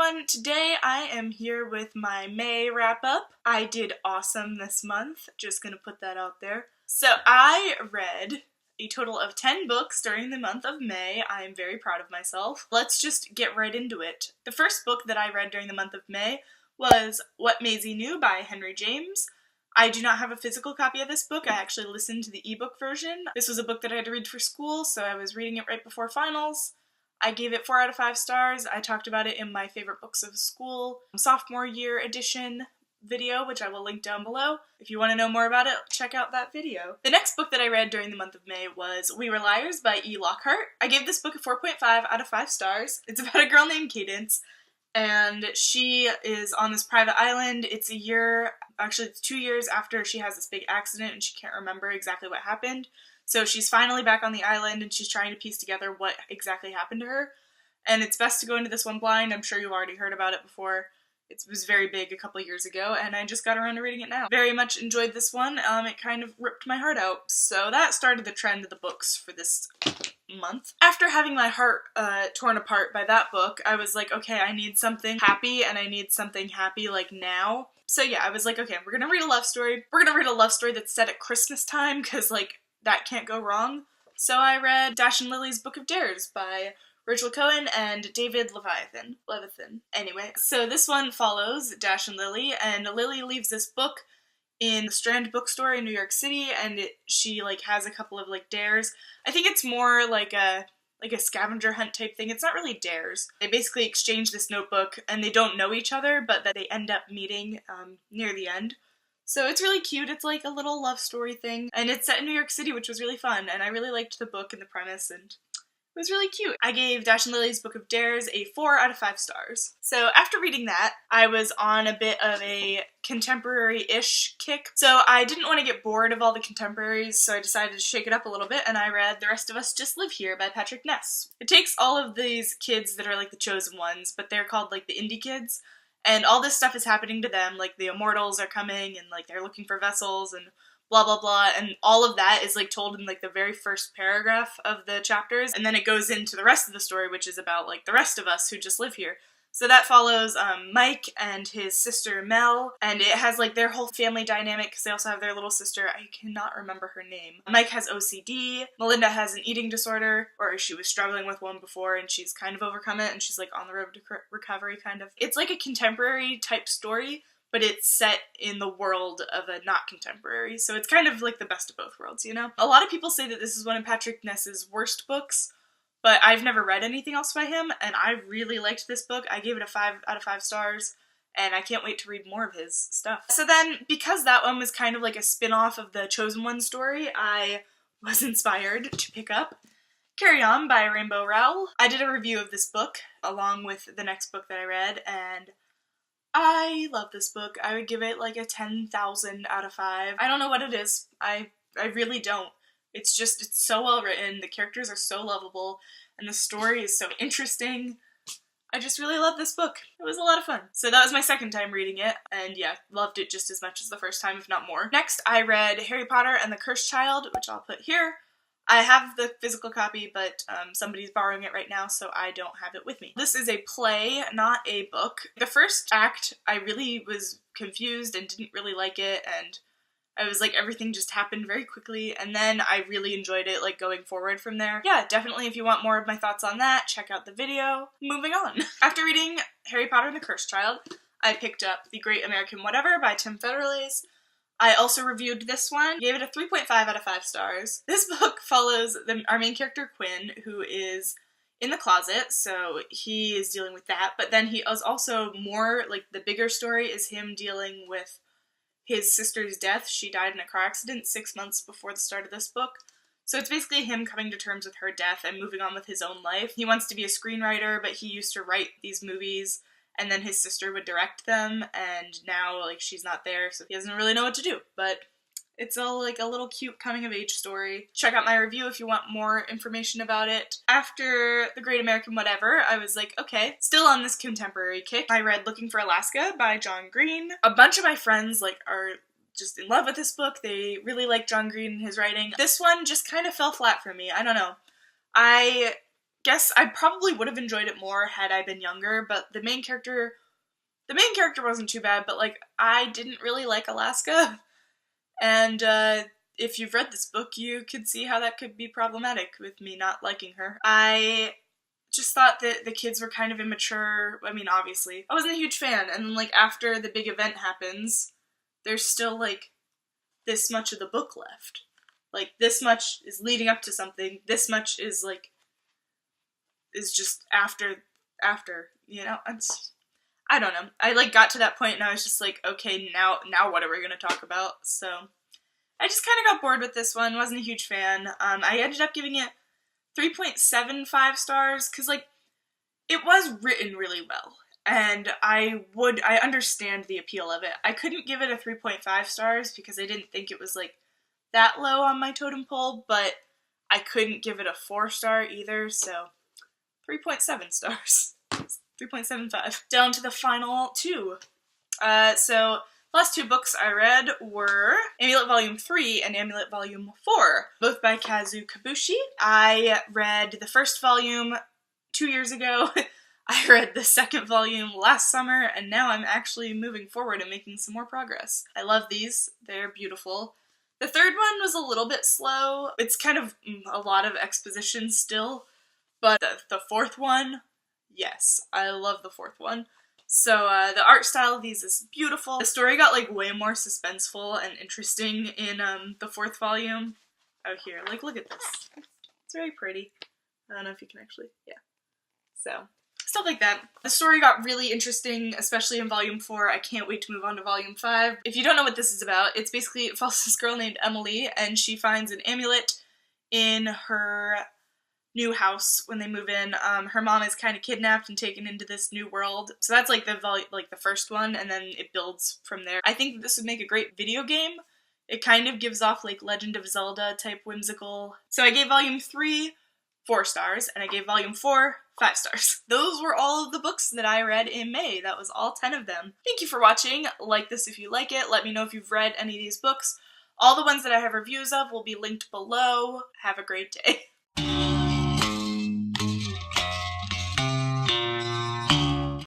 everyone! Today I am here with my May wrap-up. I did awesome this month, just gonna put that out there. So I read a total of 10 books during the month of May. I am very proud of myself. Let's just get right into it. The first book that I read during the month of May was What Maisie Knew by Henry James. I do not have a physical copy of this book. I actually listened to the ebook version. This was a book that I had to read for school, so I was reading it right before finals. I gave it 4 out of 5 stars. I talked about it in my favorite books of school sophomore year edition video, which I will link down below. If you want to know more about it, check out that video. The next book that I read during the month of May was We Were Liars by E. Lockhart. I gave this book a 4.5 out of 5 stars. It's about a girl named Cadence, and she is on this private island. It's 2 years after she has this big accident and she can't remember exactly what happened. So she's finally back on the island and she's trying to piece together what exactly happened to her. And it's best to go into this one blind. I'm sure you've already heard about it before. It was very big a couple years ago and I just got around to reading it now. Very much enjoyed this one. It kind of ripped my heart out. So that started the trend of the books for this month. After having my heart torn apart by that book, I was like, okay, I need something happy and I need something happy like now. So yeah, I was like, okay, we're gonna read a love story. We're gonna read a love story that's set at Christmas time because like that can't go wrong. So I read Dash and Lily's Book of Dares by Rachel Cohen and David Levithan. Anyway, so this one follows Dash and Lily, and Lily leaves this book in the Strand bookstore in New York City, and she like has a couple of like dares. I think it's more like a scavenger hunt type thing. It's not really dares. They basically exchange this notebook, and they don't know each other, but that they end up meeting near the end. So it's really cute. It's like a little love story thing, and it's set in New York City, which was really fun, and I really liked the book and the premise, and it was really cute. I gave Dash and Lily's Book of Dares a 4 out of 5 stars. So after reading that, I was on a bit of a contemporary-ish kick. So I didn't want to get bored of all the contemporaries, so I decided to shake it up a little bit, and I read The Rest of Us Just Live Here by Patrick Ness. It takes all of these kids that are like the chosen ones, but they're called like the indie kids, and all this stuff is happening to them, like the immortals are coming, and like they're looking for vessels, and blah blah blah, and all of that is like told in like the very first paragraph of the chapters, and then it goes into the rest of the story, which is about like the rest of us who just live here. So that follows Mike and his sister Mel, and it has like their whole family dynamic because they also have their little sister. I cannot remember her name. Mike has OCD, Melinda has an eating disorder, or she was struggling with one before and she's kind of overcome it and she's like on the road to recovery kind of. It's like a contemporary type story, but it's set in the world of a not contemporary, so it's kind of like the best of both worlds, you know? A lot of people say that this is one of Patrick Ness's worst books, but I've never read anything else by him, and I really liked this book. I gave it a 5 out of 5 stars, and I can't wait to read more of his stuff. So then, because that one was kind of like a spin-off of the Chosen One story, I was inspired to pick up Carry On by Rainbow Rowell. I did a review of this book, along with the next book that I read, and I love this book. I would give it like a 10,000 out of 5. I don't know what it is. I really don't. It's so well written, the characters are so lovable, and the story is so interesting. I just really love this book. It was a lot of fun. So that was my second time reading it, and yeah, loved it just as much as the first time, if not more. Next, I read Harry Potter and the Cursed Child, which I'll put here. I have the physical copy, but somebody's borrowing it right now, so I don't have it with me. This is a play, not a book. The first act, I really was confused and didn't really like it, and I was like, everything just happened very quickly, and then I really enjoyed it, like, going forward from there. Yeah, definitely if you want more of my thoughts on that, check out the video. Moving on. After reading Harry Potter and the Cursed Child, I picked up The Great American Whatever by Tim Federles. I also reviewed this one, gave it a 3.5 out of 5 stars. This book follows our main character, Quinn, who is in the closet, so he is dealing with that, but then he is also more, like, the bigger story is him dealing with his sister's death. She died in a car accident 6 months before the start of this book. So it's basically him coming to terms with her death and moving on with his own life. He wants to be a screenwriter, but he used to write these movies, and then his sister would direct them, and now, like, she's not there, so he doesn't really know what to do. But it's all, like, a little cute coming-of-age story. Check out my review if you want more information about it. After The Great American Whatever, I was like, okay, still on this contemporary kick. I read Looking for Alaska by John Green. A bunch of my friends, like, are just in love with this book. They really like John Green and his writing. This one just kind of fell flat for me. I don't know. I guess I probably would have enjoyed it more had I been younger, but the main character wasn't too bad, but like I didn't really like Alaska. And if you've read this book, you could see how that could be problematic with me not liking her. I just thought that the kids were kind of immature. I mean, obviously. I wasn't a huge fan. And then, like, after the big event happens, there's still, like, this much of the book left. Like, this much is leading up to something. This much is, like, is just after, you know? I don't know. I, like, got to that point and I was just like, okay, now what are we gonna talk about? So, I just kind of got bored with this one. Wasn't a huge fan. I ended up giving it 3.75 stars, because, like, it was written really well, and I understand the appeal of it. I couldn't give it a 3.5 stars because I didn't think it was, like, that low on my totem pole, but I couldn't give it a 4-star either, so 3.7 stars. 3.75. Down to the final 2. So the last 2 books I read were Amulet Volume 3 and Amulet Volume 4, both by Kazu Kabushi. I read the first volume 2 years ago. I read the second volume last summer, and now I'm actually moving forward and making some more progress. I love these. They're beautiful. The third one was a little bit slow. It's kind of a lot of exposition still, but the fourth one, yes, I love the fourth one. So the art style of these is beautiful. The story got like way more suspenseful and interesting in the fourth volume. Out here, like look at this. It's very pretty. I don't know if you can actually, yeah. So stuff like that. The story got really interesting, especially in volume 4. I can't wait to move on to volume 5. If you don't know what this is about, it's basically, it follows this girl named Emily, and she finds an amulet in her new house when they move in. Her mom is kind of kidnapped and taken into this new world. So that's like the first one, and then it builds from there. I think this would make a great video game. It kind of gives off like Legend of Zelda type whimsical. So I gave volume 3 4 stars, and I gave volume 4 5 stars. Those were all of the books that I read in May. That was all 10 of them. Thank you for watching. Like this if you like it. Let me know if you've read any of these books. All the ones that I have reviews of will be linked below. Have a great day.